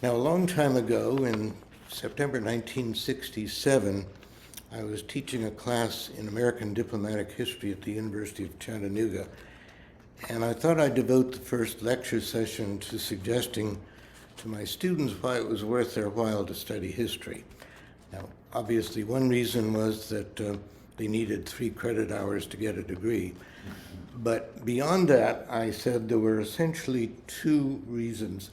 Now, a long time ago, in September 1967, I was teaching a class in American diplomatic history at the University of Chattanooga, and I thought I'd devote the first lecture session to suggesting to my students why it was worth their while to study history. Now, obviously, one reason was that they needed 3 credit hours to get a degree. But beyond that, I said there were essentially 2 reasons.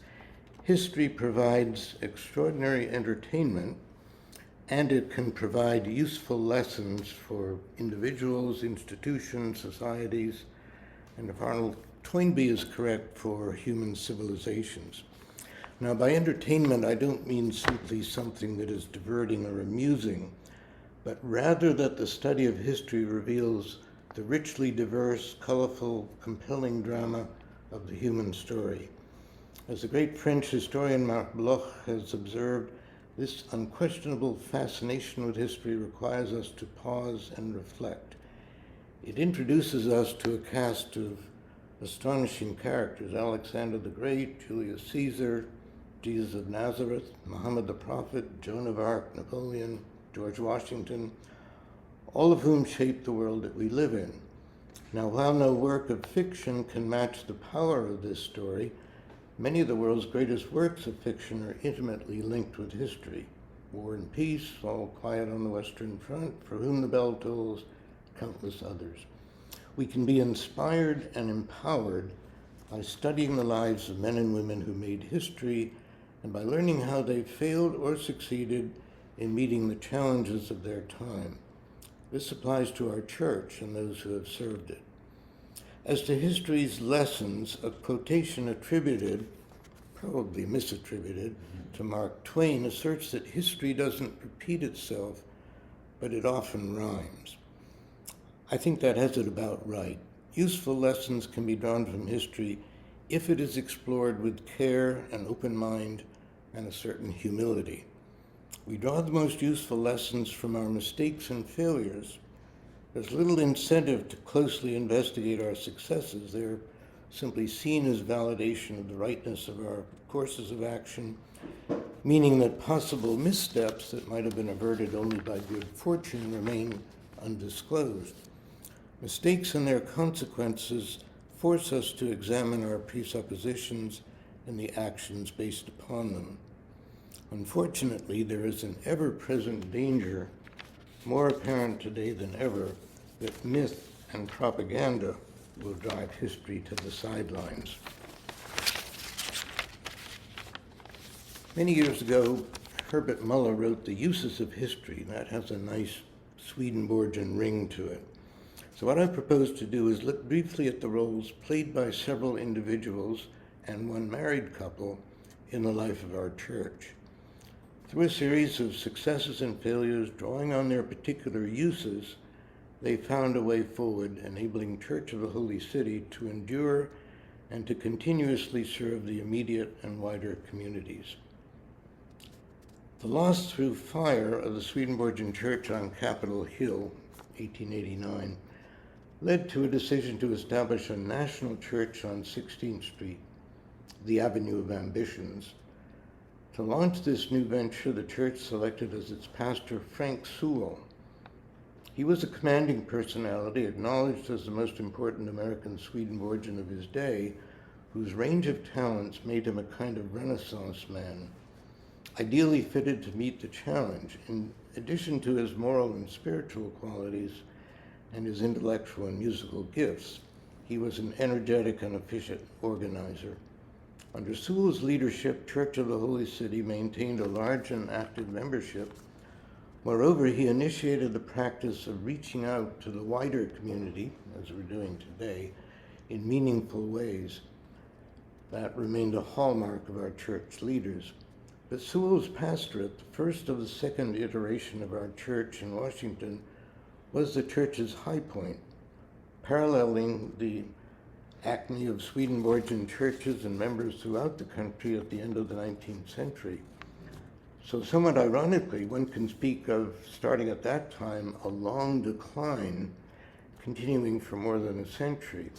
History provides extraordinary entertainment, and it can provide useful lessons for individuals, institutions, societies, and if Arnold Toynbee is correct, for human civilizations. Now, by entertainment, I don't mean simply something that is diverting or amusing, but rather that the study of history reveals the richly diverse, colorful, compelling drama of the human story. As the great French historian Marc Bloch has observed, this unquestionable fascination with history requires us to pause and reflect. It introduces us to a cast of astonishing characters: Alexander the Great, Julius Caesar, Jesus of Nazareth, Muhammad the Prophet, Joan of Arc, Napoleon, George Washington, all of whom shaped the world that we live in. Now, while no work of fiction can match the power of this story, many of the world's greatest works of fiction are intimately linked with history. War and Peace, All Quiet on the Western Front, For Whom the Bell Tolls, countless others. We can be inspired and empowered by studying the lives of men and women who made history and by learning how they failed or succeeded in meeting the challenges of their time. This applies to our church and those who have served it. As to history's lessons, a quotation attributed, probably misattributed, to Mark Twain asserts that history doesn't repeat itself, but it often rhymes. I think that has it about right. Useful lessons can be drawn from history if it is explored with care, an open mind, and a certain humility. We draw the most useful lessons from our mistakes and failures. There's little incentive to closely investigate our successes. They're simply seen as validation of the rightness of our courses of action, meaning that possible missteps that might have been averted only by good fortune remain undisclosed. Mistakes and their consequences force us to examine our presuppositions and the actions based upon them. Unfortunately, there is an ever-present danger, more apparent today than ever, that myth and propaganda will drive history to the sidelines. Many years ago, Herbert Muller wrote The Uses of History. That has a nice Swedenborgian ring to it. So what I propose to do is look briefly at the roles played by several individuals and one married couple in the life of our church. Through a series of successes and failures, drawing on their particular uses, they found a way forward, enabling Church of the Holy City to endure and to continuously serve the immediate and wider communities. The loss through fire of the Swedenborgian Church on Capitol Hill, 1889, led to a decision to establish a national church on 16th Street, the Avenue of Ambitions. To launch this new venture, the church selected as its pastor Frank Sewell. He was a commanding personality, acknowledged as the most important American Swedenborgian of his day, whose range of talents made him a kind of Renaissance man, ideally fitted to meet the challenge. In addition to his moral and spiritual qualities and his intellectual and musical gifts, he was an energetic and efficient organizer. Under Sewell's leadership, Church of the Holy City maintained a large and active membership. Moreover, he initiated the practice of reaching out to the wider community, as we're doing today, in meaningful ways. That remained a hallmark of our church leaders. But Sewell's pastorate, the first of the second iteration of our church in Washington, was the church's high point, paralleling the acme of Swedenborgian churches and members throughout the country at the end of the 19th century. So somewhat ironically, one can speak of, starting at that time, a long decline continuing for more than a century.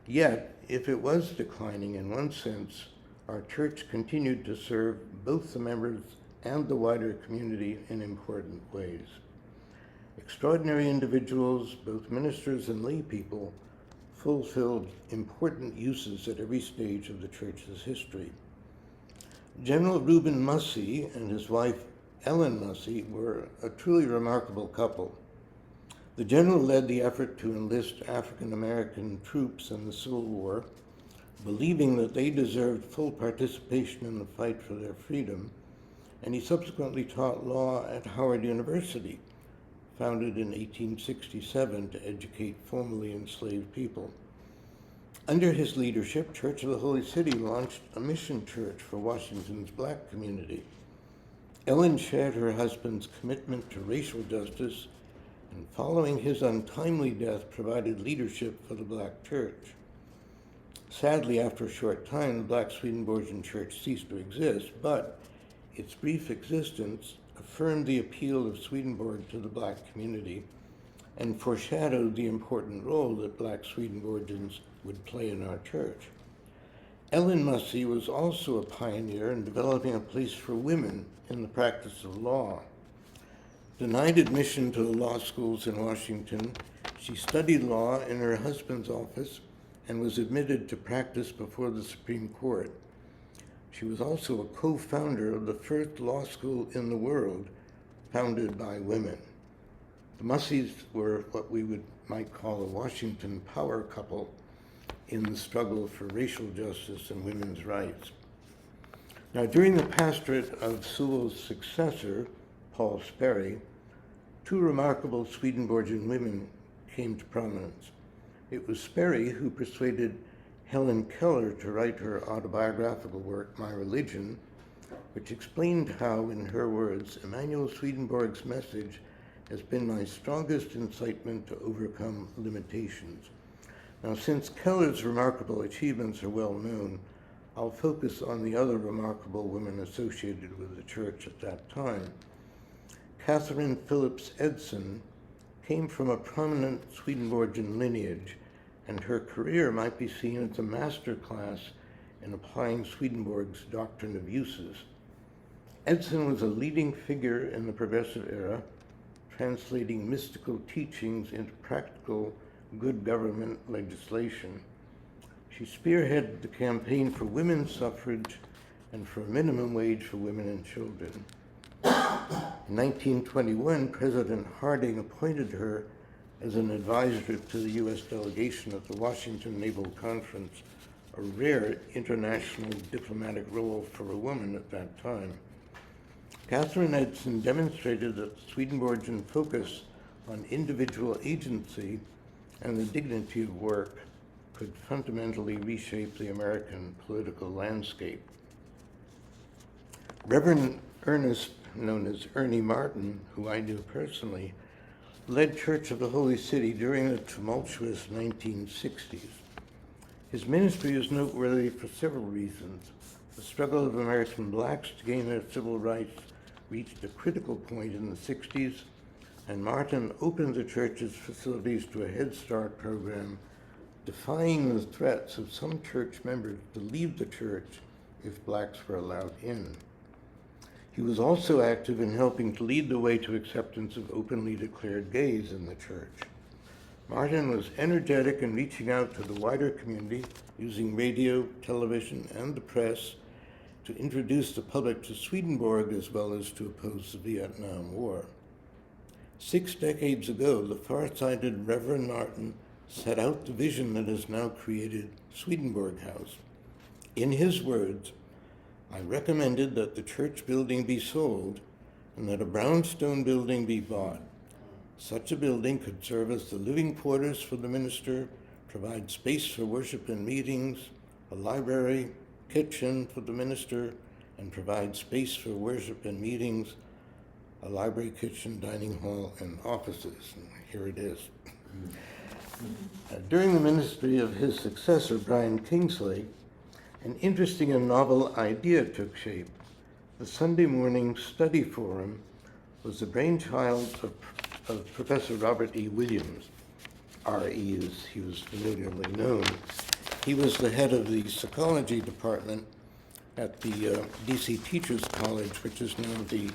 Yet, if it was declining in one sense, our church continued to serve both the members and the wider community in important ways. Extraordinary individuals, both ministers and lay people, fulfilled important uses at every stage of the church's history. General Reuben Mussey and his wife Ellen Mussey were a truly remarkable couple. The general led the effort to enlist African American troops in the Civil War, believing that they deserved full participation in the fight for their freedom, and he subsequently taught law at Howard University, founded in 1867 to educate formerly enslaved people. Under his leadership, Church of the Holy City launched a mission church for Washington's black community. Ellen shared her husband's commitment to racial justice, and following his untimely death, provided leadership for the black church. Sadly, after a short time, the Black Swedenborgian Church ceased to exist, but its brief existence affirmed the appeal of Swedenborg to the black community and foreshadowed the important role that black Swedenborgians would play in our church. Ellen Mussey was also a pioneer in developing a place for women in the practice of law. Denied admission to the law schools in Washington, she studied law in her husband's office and was admitted to practice before the Supreme Court. She was also a co-founder of the first law school in the world, founded by women. The Musseys were what we might call a Washington power couple in the struggle for racial justice and women's rights. Now, during the pastorate of Sewall's successor, Paul Sperry, two remarkable Swedenborgian women came to prominence. It was Sperry who persuaded Helen Keller to write her autobiographical work, My Religion, which explained how, in her words, Emanuel Swedenborg's message has been my strongest incitement to overcome limitations. Now, since Keller's remarkable achievements are well known, I'll focus on the other remarkable women associated with the church at that time. Catherine Phillips Edson came from a prominent Swedenborgian lineage, and her career might be seen as a master class in applying Swedenborg's doctrine of uses. Edson was a leading figure in the Progressive era, translating mystical teachings into practical good government legislation. She spearheaded the campaign for women's suffrage and for a minimum wage for women and children. In 1921, President Harding appointed her as an advisor to the U.S. delegation at the Washington Naval Conference, a rare international diplomatic role for a woman at that time. Catherine Edson demonstrated that the Swedenborgian focus on individual agency and the dignity of work could fundamentally reshape the American political landscape. Reverend Ernest, known as Ernie Martin, who I knew personally, led Church of the Holy City during the tumultuous 1960s. His ministry is noteworthy for several reasons. The struggle of American blacks to gain their civil rights reached a critical point in the 60s, and Martin opened the church's facilities to a Head Start program, defying the threats of some church members to leave the church if blacks were allowed in. He was also active in helping to lead the way to acceptance of openly declared gays in the church. Martin was energetic in reaching out to the wider community, using radio, television, and the press to introduce the public to Swedenborg as well as to oppose the Vietnam War. 6 decades ago, the far-sighted Reverend Martin set out the vision that has now created Swedenborg House. In his words, I recommended that the church building be sold and that a brownstone building be bought. Such a building could serve as the living quarters for the minister, provide space for worship and meetings, a library, kitchen for the minister, and provide space for worship and meetings, a library, kitchen, dining hall, and offices. And here it is. During the ministry of his successor, Brian Kingsley, an interesting and novel idea took shape. The Sunday morning study forum was the brainchild of Professor Robert E. Williams, R.E. as he was familiarly known. He was the head of the psychology department at the DC Teachers College, which is now the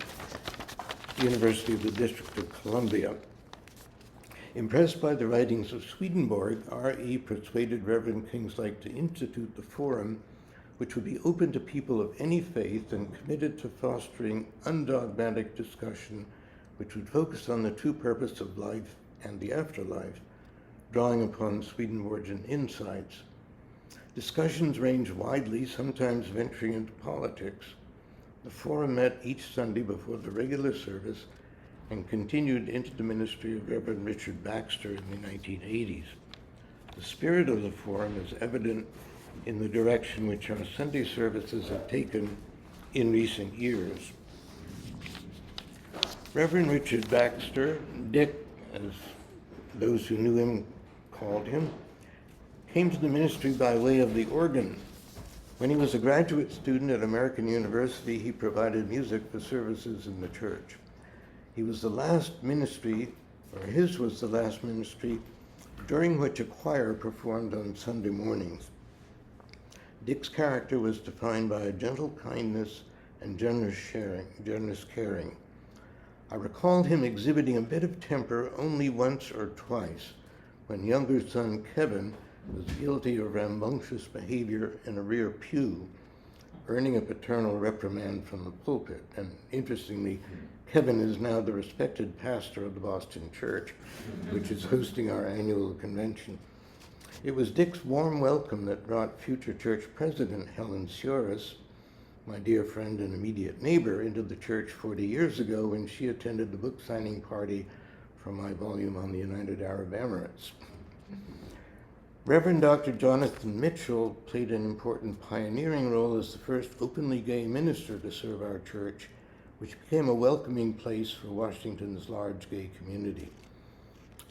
University of the District of Columbia. Impressed by the writings of Swedenborg, R.E. persuaded Reverend Kingslake to institute the forum, which would be open to people of any faith and committed to fostering undogmatic discussion, which would focus on the true purpose of life and the afterlife, drawing upon Swedenborgian insights. Discussions range widely, sometimes venturing into politics. The forum met each Sunday before the regular service and continued into the ministry of Reverend Richard Baxter in the 1980s. The spirit of the forum is evident in the direction which our Sunday services have taken in recent years. Reverend Richard Baxter, Dick, as those who knew him called him, came to the ministry by way of the organ. When he was a graduate student at American University, he provided music for services in the church. He was the last ministry, or his was the last ministry, during which a choir performed on Sunday mornings. Dick's character was defined by a gentle kindness and generous caring. I recall him exhibiting a bit of temper only once or twice, when younger son Kevin was guilty of rambunctious behavior in a rear pew, earning a paternal reprimand from the pulpit. And interestingly, Kevin is now the respected pastor of the Boston Church, which is hosting our annual convention. It was Dick's warm welcome that brought future church president Helen Sioris, my dear friend and immediate neighbor, into the church 40 years ago when she attended the book signing party for my volume on the United Arab Emirates. Reverend Dr. Jonathan Mitchell played an important pioneering role as the first openly gay minister to serve our church, which became a welcoming place for Washington's large gay community.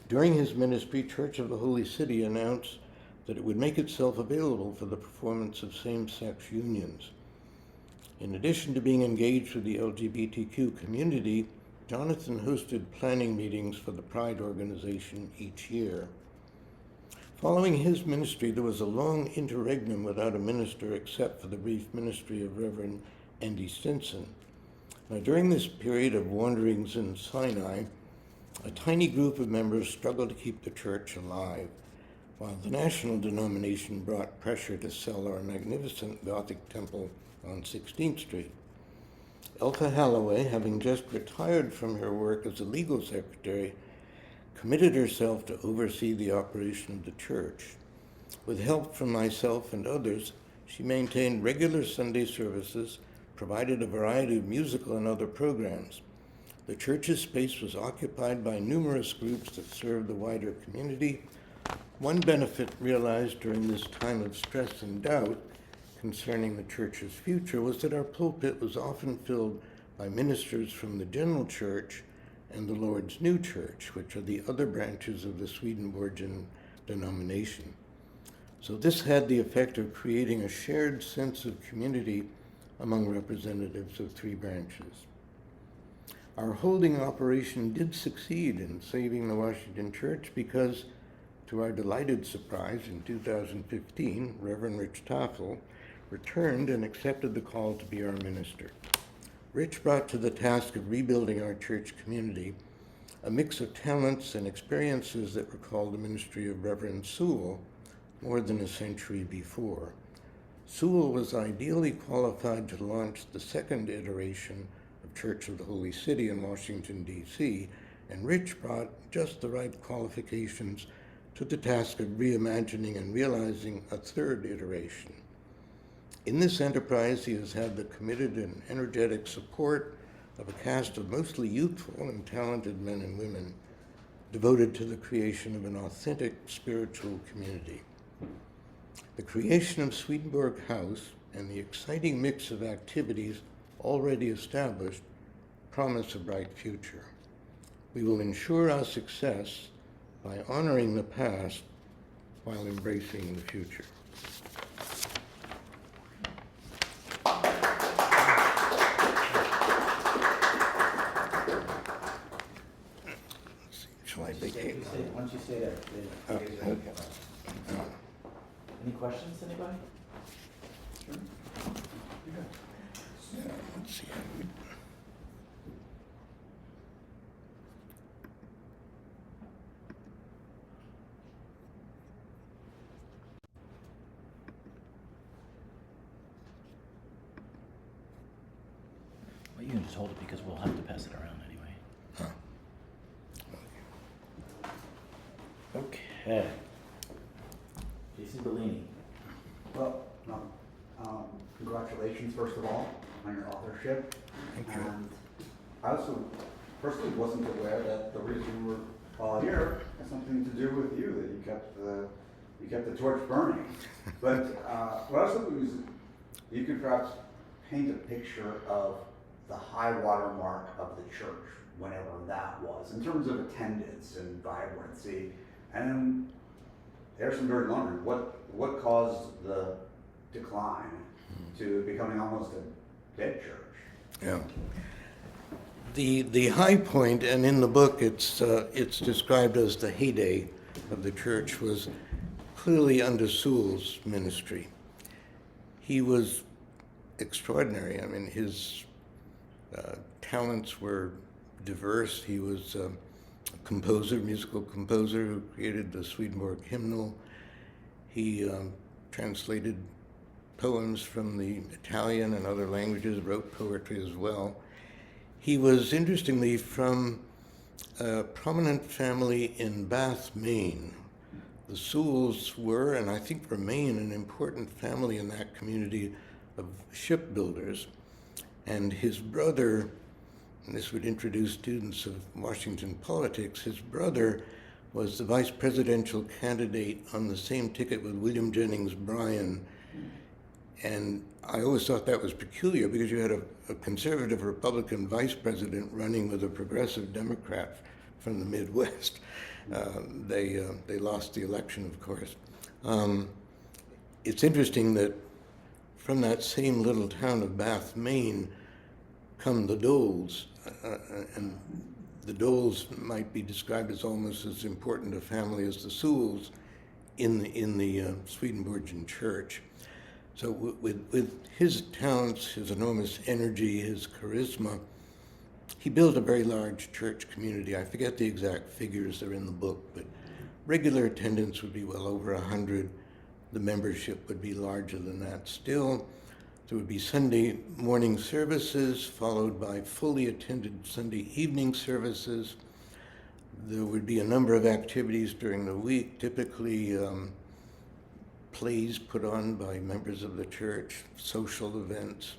During his ministry, Church of the Holy City announced that it would make itself available for the performance of same-sex unions. In addition to being engaged with the LGBTQ community, Jonathan hosted planning meetings for the Pride organization each year. Following his ministry, there was a long interregnum without a minister except for the brief ministry of Reverend Andy Stinson. Now, during this period of wanderings in Sinai, a tiny group of members struggled to keep the church alive, while the national denomination brought pressure to sell our magnificent Gothic temple on 16th Street. Elfa Halloway, having just retired from her work as a legal secretary, committed herself to oversee the operation of the church. With help from myself and others, she maintained regular Sunday services, provided a variety of musical and other programs. The church's space was occupied by numerous groups that served the wider community. One benefit realized during this time of stress and doubt concerning the church's future was that our pulpit was often filled by ministers from the general church and the Lord's New Church, which are the other branches of the Swedenborgian denomination. So this had the effect of creating a shared sense of community among representatives of three branches. Our holding operation did succeed in saving the Washington Church because, to our delighted surprise, in 2015, Reverend Rich Toffel returned and accepted the call to be our minister. Rich brought to the task of rebuilding our church community a mix of talents and experiences that recall the ministry of Reverend Sewell more than a century before. Sewell was ideally qualified to launch the second iteration of Church of the Holy City in Washington, D.C., and Rich brought just the right qualifications to the task of reimagining and realizing a third iteration. In this enterprise, he has had the committed and energetic support of a cast of mostly youthful and talented men and women devoted to the creation of an authentic spiritual community. The creation of Swedenborg House and the exciting mix of activities already established promise a bright future. We will ensure our success by honoring the past while embracing the future. Shall I begin? Once you say that, Okay. Any questions, anybody? Sure. Let's see. Well, you can just hold it because we'll have to pass it around anyway. Huh. Okay. Jason Bellini. Well, congratulations, first of all, on your authorship. Thank you. And I also personally wasn't aware that the reason we're all here has something to do with you, that you kept the torch burning. But what I was hoping was you could perhaps paint a picture of the high water mark of the church, whenever that was, in terms of attendance and vibrancy. And there's some dirty laundry. What caused the decline to becoming almost a dead church? Yeah. The high point, and in the book it's described as the heyday of the church, was clearly under Sewell's ministry. He was extraordinary. I mean, his talents were diverse. He was a composer, musical composer, who created the Swedenborg hymnal. He translated poems from the Italian and other languages, wrote poetry as well. He was, interestingly, from a prominent family in Bath, Maine. The Sewells were, and I think remain, an important family in that community of shipbuilders. And his brother, and this would introduce students of Washington politics, his brother was the vice presidential candidate on the same ticket with William Jennings Bryan. And I always thought that was peculiar because you had a conservative Republican vice president running with a progressive Democrat from the Midwest. They lost the election, of course. It's interesting that from that same little town of Bath, Maine, come the Doles, and the Doles might be described as almost as important a family as the Sewells in the Swedenborgian church. So with his talents, his enormous energy, his charisma, he built a very large church community. I forget the exact figures, they're in the book, but regular attendance would be well over 100. The membership would be larger than that still. There would be Sunday morning services, followed by fully attended Sunday evening services. There would be a number of activities during the week, typically plays put on by members of the church, social events,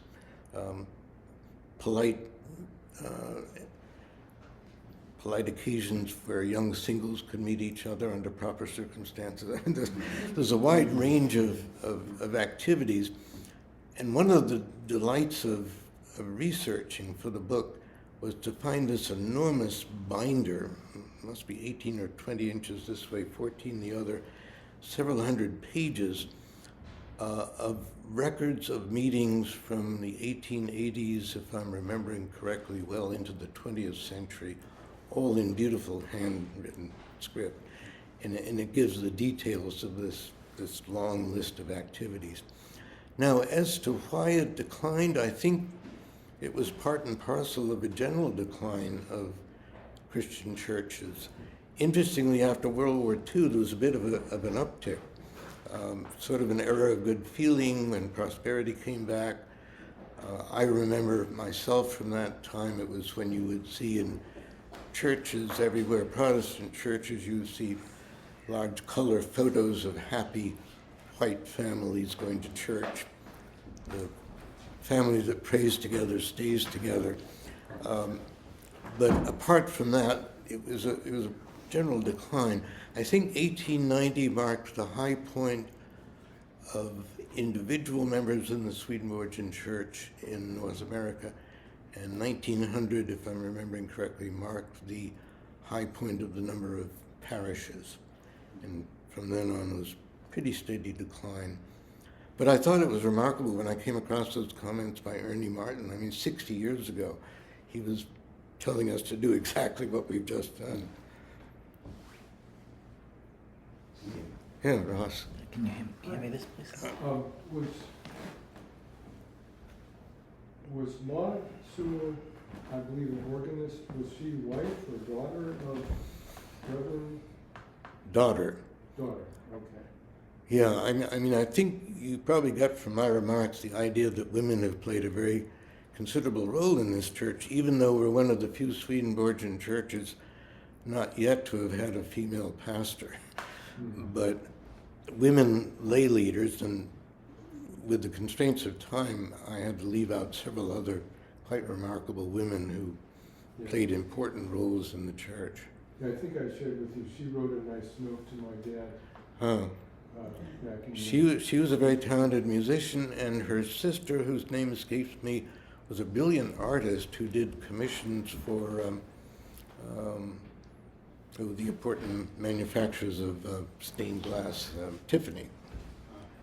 polite occasions where young singles could meet each other under proper circumstances. There's a wide range of activities. And one of the delights of researching for the book was to find this enormous binder, it must be 18 or 20 inches this way, 14 the other, several hundred pages of records of meetings from the 1880s, if I'm remembering correctly, well into the 20th century, all in beautiful handwritten script. And it gives the details of this long list of activities. Now, as to why it declined, I think it was part and parcel of a general decline of Christian churches. Interestingly, after World War II, there was a bit of an uptick, sort of an era of good feeling when prosperity came back. I remember myself from that time, it was when you would see in churches everywhere, Protestant churches, you would see large color photos of happy white families going to church. The family that prays together stays together. But apart from that, it was a general decline. I think 1890 marked the high point of individual members in the Swedenborgian Church in North America, and 1900, if I'm remembering correctly, marked the high point of the number of parishes. And from then on was pretty steady decline. But I thought it was remarkable when I came across those comments by Ernie Martin. I mean, 60 years ago, he was telling us to do exactly what we've just done. Yeah, Ross. Can you hand me this, please? Was Maud Sewell, I believe, an organist? Was she wife or daughter of Reverend? Daughter. Daughter, okay. Yeah, I mean, I think you probably got from my remarks the idea that women have played a very considerable role in this church, even though we're one of the few Swedenborgian churches not yet to have had a female pastor. But women lay leaders, and with the constraints of time, I had to leave out several other quite remarkable women who played important roles in the church. Yeah, I think I shared with you, she wrote a nice note to my dad. Huh. Back in She was a very talented musician, and her sister, whose name escapes me, was a brilliant artist who did commissions for the important manufacturers of stained glass, Tiffany.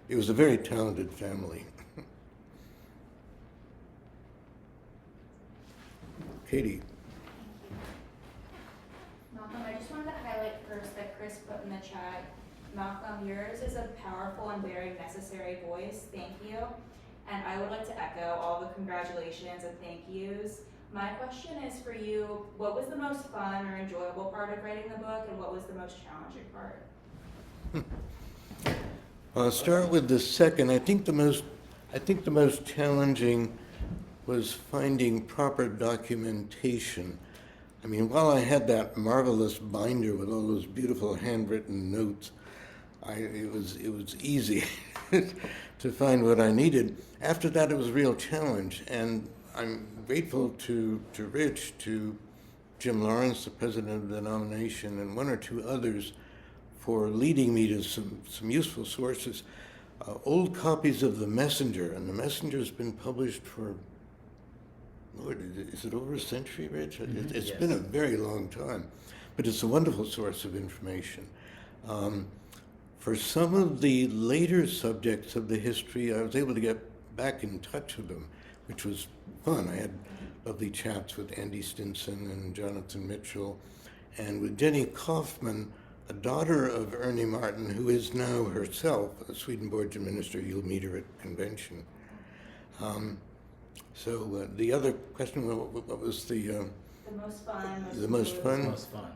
It was a very talented family. Katie. Malcolm, I just wanted to highlight first that Chris put in the chat, Malcolm, yours is a powerful and very necessary voice. Thank you. And I would like to echo all the congratulations and thank yous. My question is for you, what was the most fun or enjoyable part of writing the book, and what was the most challenging part? I'll start with the second. I think the most challenging was finding proper documentation. I mean, while I had that marvelous binder with all those beautiful handwritten notes, it was easy to find what I needed. After that, it was a real challenge, and I'm grateful to Rich, to Jim Lawrence, the president of the denomination, and one or two others for leading me to some useful sources. Old copies of The Messenger, and The Messenger's been published for, Lord, is it over a century, Rich? It's Yes. been a very long time, but it's a wonderful source of information. For some of the later subjects of the history, I was able to get back in touch with them, which was fun. I had lovely chats with Andy Stinson and Jonathan Mitchell, and with Jenny Kaufman, a daughter of Ernie Martin, who is now herself a Swedenborgian minister. You'll meet her at convention. So the other question, what was the most fun. The most fun? Most fun.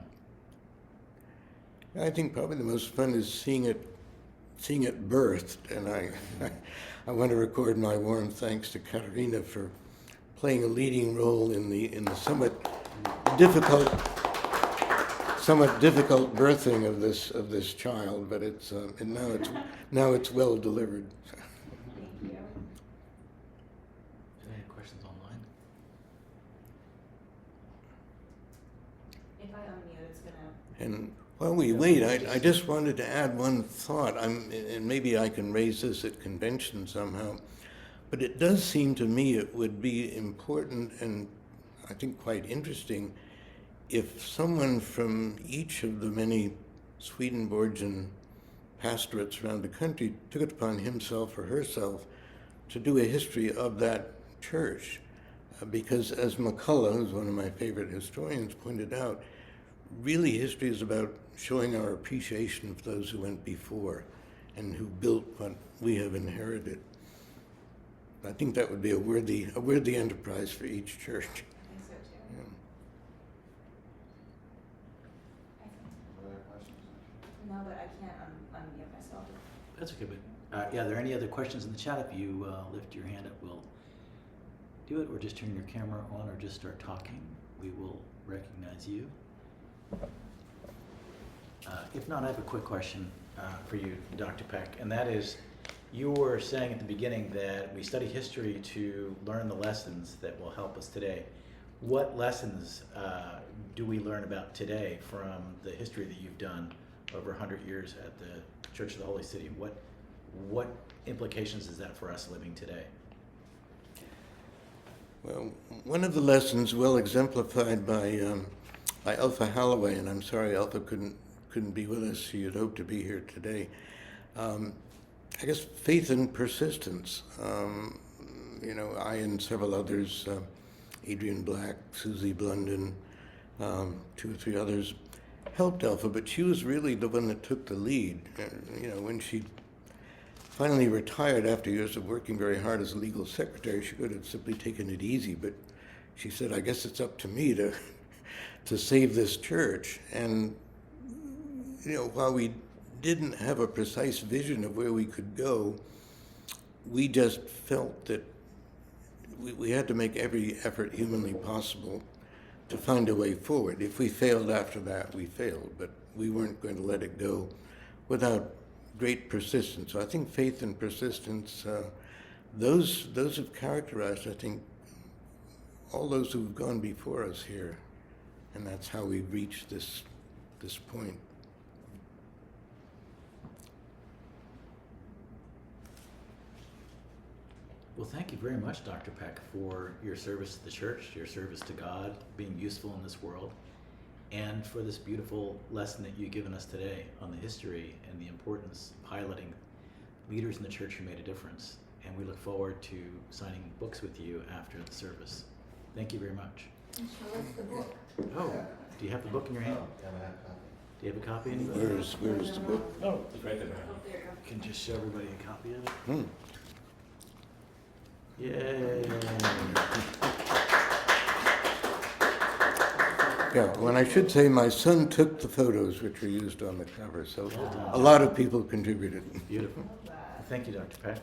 I think probably the most fun is seeing it birthed, and I want to record my warm thanks to Katarina for playing a leading role in the somewhat difficult birthing of this child, but it's and now it's well delivered. Thank you. Any questions online? If I unmute, it's gonna. And while we wait, I just wanted to add one thought, and maybe I can raise this at convention somehow, but it does seem to me it would be important and I think quite interesting if someone from each of the many Swedenborgian pastorates around the country took it upon himself or herself to do a history of that church. Because as McCullough, who's one of my favorite historians, pointed out, really history is about showing our appreciation of those who went before and who built what we have inherited. I think that would be a worthy enterprise for each church. I think so too. Yeah. Other questions? No, but I can't unmute myself. That's okay, but are there any other questions in the chat? If you lift your hand up, we'll do it, or just turn your camera on, or just start talking. We will recognize you. If not, I have a quick question for you, Dr. Peck, and that is, you were saying at the beginning that we study history to learn the lessons that will help us today. What lessons do we learn about today from the history that you've done over 100 years at the Church of the Holy City? What implications is that for us living today? Well, one of the lessons well exemplified by Alpha Holloway, and I'm sorry Alpha couldn't be with us. She had hoped to be here today. I guess faith and persistence. I and several others, Adrian Black, Susie Blunden, 2 or 3 others, helped Alpha, but she was really the one that took the lead. When she finally retired after years of working very hard as a legal secretary. She could have simply taken it easy, but she said, I guess it's up to me to save this church. And, while we didn't have a precise vision of where we could go, we just felt that we had to make every effort humanly possible to find a way forward. If we failed after that, we failed, but we weren't going to let it go without great persistence. So I think faith and persistence, those have characterized, I think, all those who've gone before us here, and that's how we've reached this point. Well, thank you very much, Dr. Peck, for your service to the church, your service to God, being useful in this world, and for this beautiful lesson that you've given us today on the history and the importance of highlighting leaders in the church who made a difference. And we look forward to signing books with you after the service. Thank you very much. And show us the book. Oh, do you have the book in your hand? Do you have a copy? Anybody? Where's the book? Oh, It's right there. There you go. can just show everybody a copy of it. Yay! Yeah, when I should say my son took the photos which were used on the cover, so a lot of people contributed. Beautiful. Thank you, Dr. Peck.